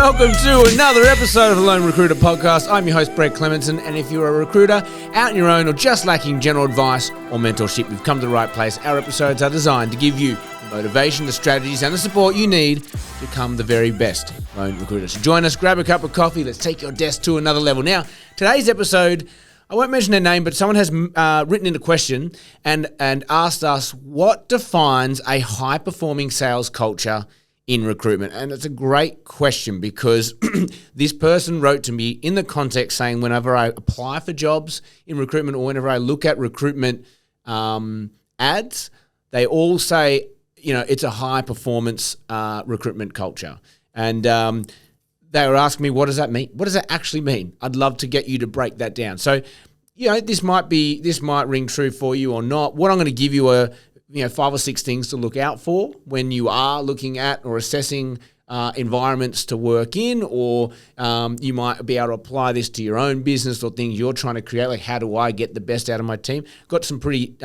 welcome to another episode of the Lone Recruiter Podcast. I'm your host, Brett Clemenson, and if you're a recruiter out on your own or just lacking general advice or mentorship, you've come to the right place. Our episodes are designed to give you the motivation, the strategies, and the support you need to become the very best lone recruiter. So join us, grab a cup of coffee, let's take your desk to another level. Now, today's episode, I won't mention their name, but someone has written in a question and asked us what defines a high-performing sales culture in recruitment. And it's a great question because this person wrote to me in the context saying whenever I apply for jobs in recruitment or whenever I look at recruitment ads, they all say, you know, it's a high-performance recruitment culture. And they were asking me, what does that mean? What does that actually mean? I'd love to get you to break that down. So, you know, this might ring true for you or not. What I'm going to give you are, 5 or 6 things to look out for when you are looking at or assessing environments to work in, or you might be able to apply this to your own business or things you're trying to create, like how do I get the best out of my team? Got some pretty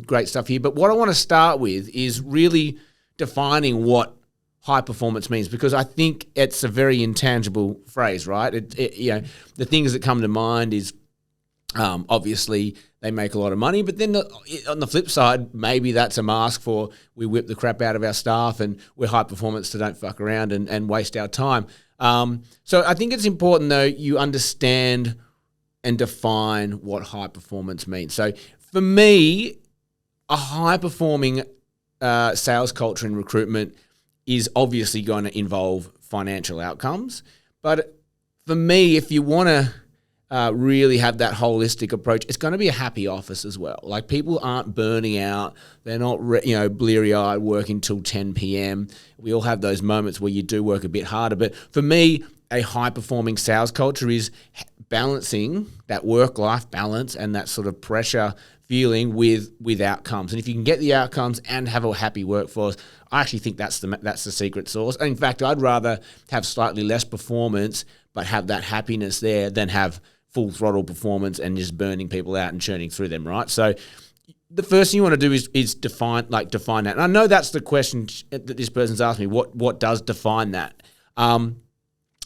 great stuff here. But what I want to start with is really defining what high performance means, because I think it's a very intangible phrase, right? The things that come to mind is obviously they make a lot of money, but then on the flip side, maybe that's a mask for we whip the crap out of our staff and we're high performance, so don't fuck around and waste our time. So I think it's important though you understand and define what high performance means. So for me, a high performing sales culture in recruitment is obviously going to involve financial outcomes. But for me, if you want to really have that holistic approach, it's going to be a happy office as well. Like people aren't burning out. They're not, bleary-eyed working till 10 p.m. We all have those moments where you do work a bit harder. But for me, a high-performing sales culture is balancing that work-life balance and that sort of pressure feeling with outcomes. And if you can get the outcomes and have a happy workforce, I actually think that's the secret sauce. In fact, I'd rather have slightly less performance but have that happiness there than have full throttle performance and just burning people out and churning through them, right? So the first thing you want to do is define that. And I know that's the question that this person's asked me, what does define that? I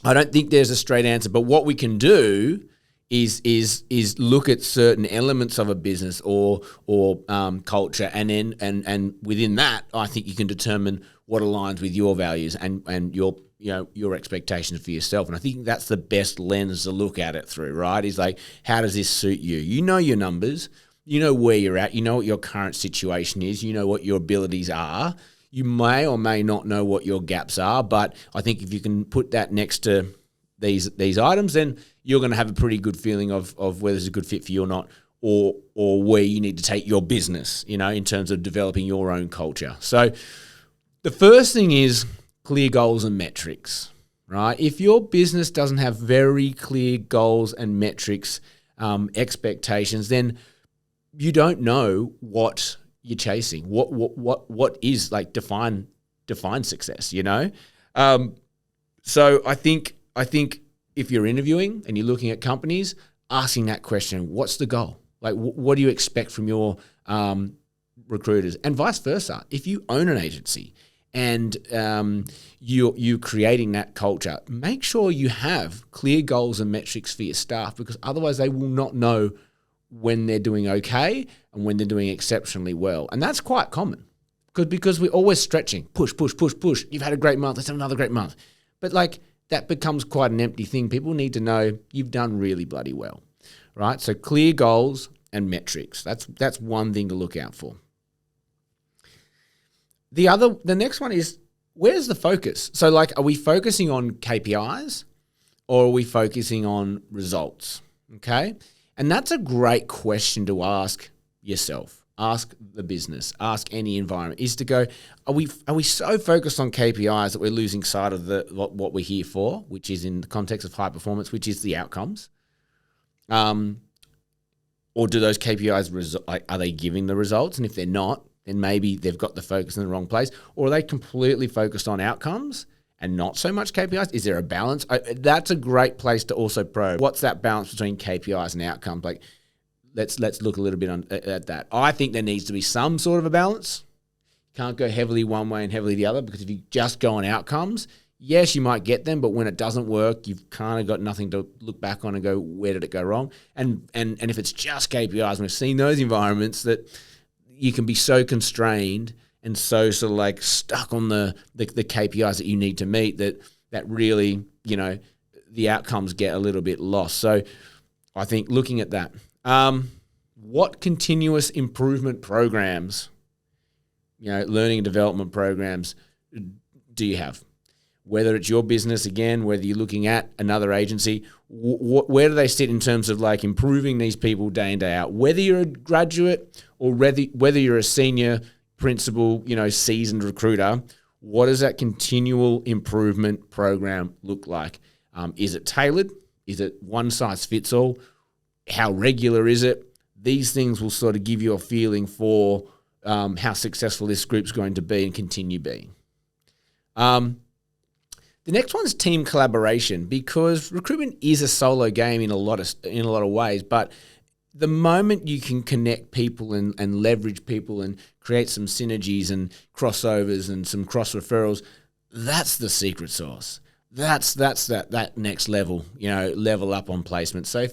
don't think there's a straight answer, but what we can do is look at certain elements of a business or culture, and then and within that, I think you can determine what aligns with your values and your expectations for yourself. And I think that's the best lens to look at it through, right? Is like, how does this suit you? You know your numbers, you know where you're at, you know what your current situation is, you know what your abilities are. You may or may not know what your gaps are, but I think if you can put that next to these items, then you're going to have a pretty good feeling of whether it's a good fit for you or not, or where you need to take your business, in terms of developing your own culture. So the first thing is clear goals and metrics, right? If your business doesn't have very clear goals and metrics, expectations, then you don't know what you're chasing. What is like define success, So I think if you're interviewing and you're looking at companies, asking that question, what's the goal? Like, what do you expect from your recruiters? And vice versa. If you own an agency and you're creating that culture, make sure you have clear goals and metrics for your staff, because otherwise they will not know when they're doing okay and when they're doing exceptionally well. And that's quite common because we're always stretching, push. You've had a great month, let's have another great month. But that becomes quite an empty thing. People need to know you've done really bloody well, right? So clear goals and metrics. That's one thing to look out for. The next one is, where's the focus? So are we focusing on KPIs or are we focusing on results? Okay. And that's a great question to ask yourself, ask the business, ask any environment, is to go, are we so focused on KPIs that we're losing sight of what we're here for, which is in the context of high performance, which is the outcomes? Or do those KPIs, are they giving the results? And if they're not, then maybe they've got the focus in the wrong place. Or are they completely focused on outcomes and not so much KPIs? Is there a balance? That's a great place to also probe. What's that balance between KPIs and outcomes? Let's look a little bit at that. I think there needs to be some sort of a balance. You can't go heavily one way and heavily the other, because if you just go on outcomes, yes, you might get them, but when it doesn't work, you've kind of got nothing to look back on and go, where did it go wrong? And if it's just KPIs, and we've seen those environments that you can be so constrained and so sort of like stuck on the KPIs that you need to meet that really, the outcomes get a little bit lost. So I think looking at that, what continuous improvement programs, learning and development programs do you have? Whether it's your business, again, whether you're looking at another agency, where do they sit in terms of like improving these people day in, day out? Whether you're a graduate or whether you're a senior principal, seasoned recruiter, what does that continual improvement program look like? Is it tailored? Is it one size fits all? How regular is it? These things will sort of give you a feeling for how successful this group's going to be and continue being. The next one's team collaboration, because recruitment is a solo game in a lot of ways, but the moment you can connect people and leverage people and create some synergies and crossovers and some cross referrals, that's the secret sauce. That's that next level, level up on placement. So,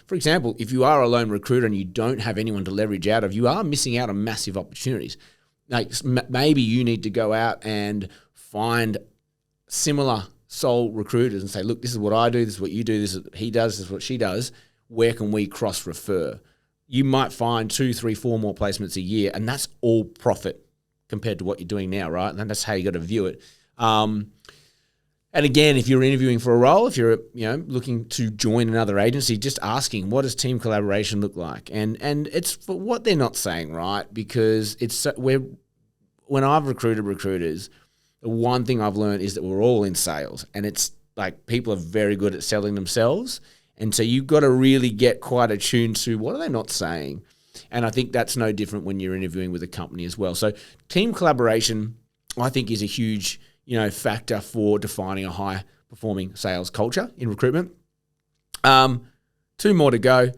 for example, if you are a lone recruiter and you don't have anyone to leverage out of, you are missing out on massive opportunities. Like maybe you need to go out and find similar sole recruiters and say, look, this is what I do, this is what you do, this is what he does, this is what she does. Where can we cross refer? You might find 2, 3, 4 more placements a year, and that's all profit compared to what you're doing now, right? And that's how you got to view it. And again, if you're interviewing for a role, if you're looking to join another agency, just asking, what does team collaboration look like? And it's for what they're not saying, right? Because when I've recruited recruiters, the one thing I've learned is that we're all in sales, and it's like people are very good at selling themselves. And so you've got to really get quite attuned to what are they not saying. And I think that's no different when you're interviewing with a company as well. So team collaboration, I think, is a huge, factor for defining a high-performing sales culture in recruitment. 2 more to go.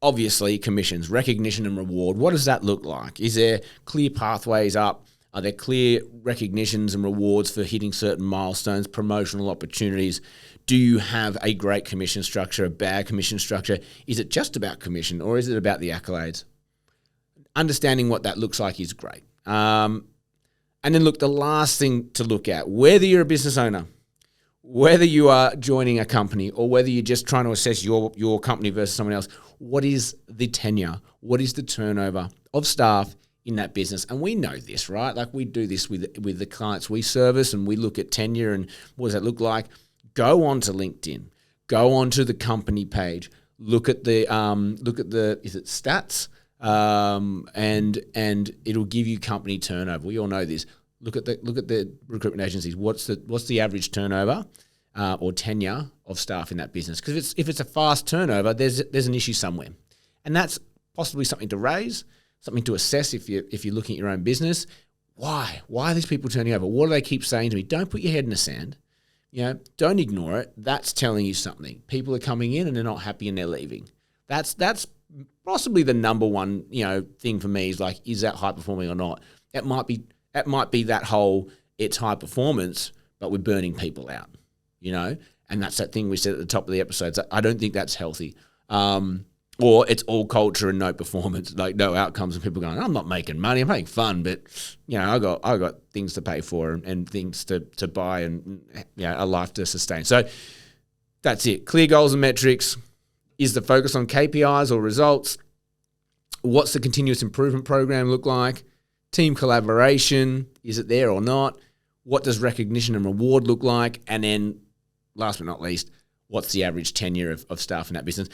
Obviously, commissions, recognition and reward. What does that look like? Is there clear pathways up? Are there clear recognitions and rewards for hitting certain milestones, promotional opportunities? Do you have a great commission structure, a bad commission structure? Is it just about commission, or is it about the accolades? Understanding what that looks like is great. And then look, the last thing to look at, whether you're a business owner, whether you are joining a company, or whether you're just trying to assess your company versus someone else, what is the tenure? What is the turnover of staff in that business? And we know this, right? Like we do this with the clients we service, and we look at tenure and what does that look like? Go onto LinkedIn, go onto the company page, look at the is it stats? And it'll give you company turnover. We all know this. Look at the recruitment agencies. What's the average turnover or tenure of staff in that business? Because if it's a fast turnover, there's an issue somewhere, and that's possibly something to raise, something to assess if you're looking at your own business. Why are these people turning over? What do they keep saying to me? Don't put your head in the sand. Don't ignore it. That's telling you something. People are coming in and they're not happy and they're leaving. That's possibly the number one, thing for me is like, is that high performing or not? It might be that whole, it's high performance, but we're burning people out, and that's that thing we said at the top of the episode. So I don't think that's healthy. Or it's all culture and no performance, like no outcomes, and people going, I'm not making money, I'm having fun, but I got things to pay for and things to buy and a life to sustain. So that's it. Clear goals and metrics. Is the focus on KPIs or results? What's the continuous improvement program look like? Team collaboration, is it there or not? What does recognition and reward look like? And then last but not least, what's the average tenure of staff in that business?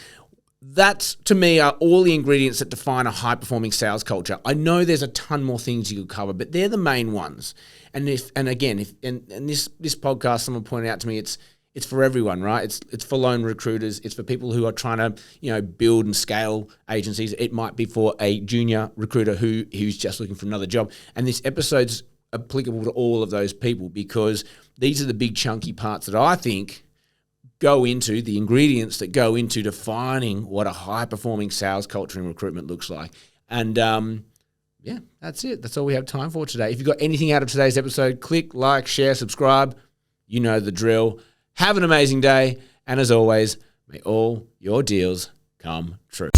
That's, to me, are all the ingredients that define a high-performing sales culture. I know there's a ton more things you could cover, but they're the main ones. And this podcast, someone pointed out to me, it's for everyone, right? It's for lone recruiters. It's for people who are trying to, build and scale agencies. It might be for a junior recruiter who's just looking for another job. And this episode's applicable to all of those people, because these are the big chunky parts that I think go into the ingredients that go into defining what a high-performing sales culture and recruitment looks like. And that's it. That's all we have time for today. If you got anything out of today's episode, click, like, share, subscribe. You know the drill. Have an amazing day. And as always, may all your deals come true.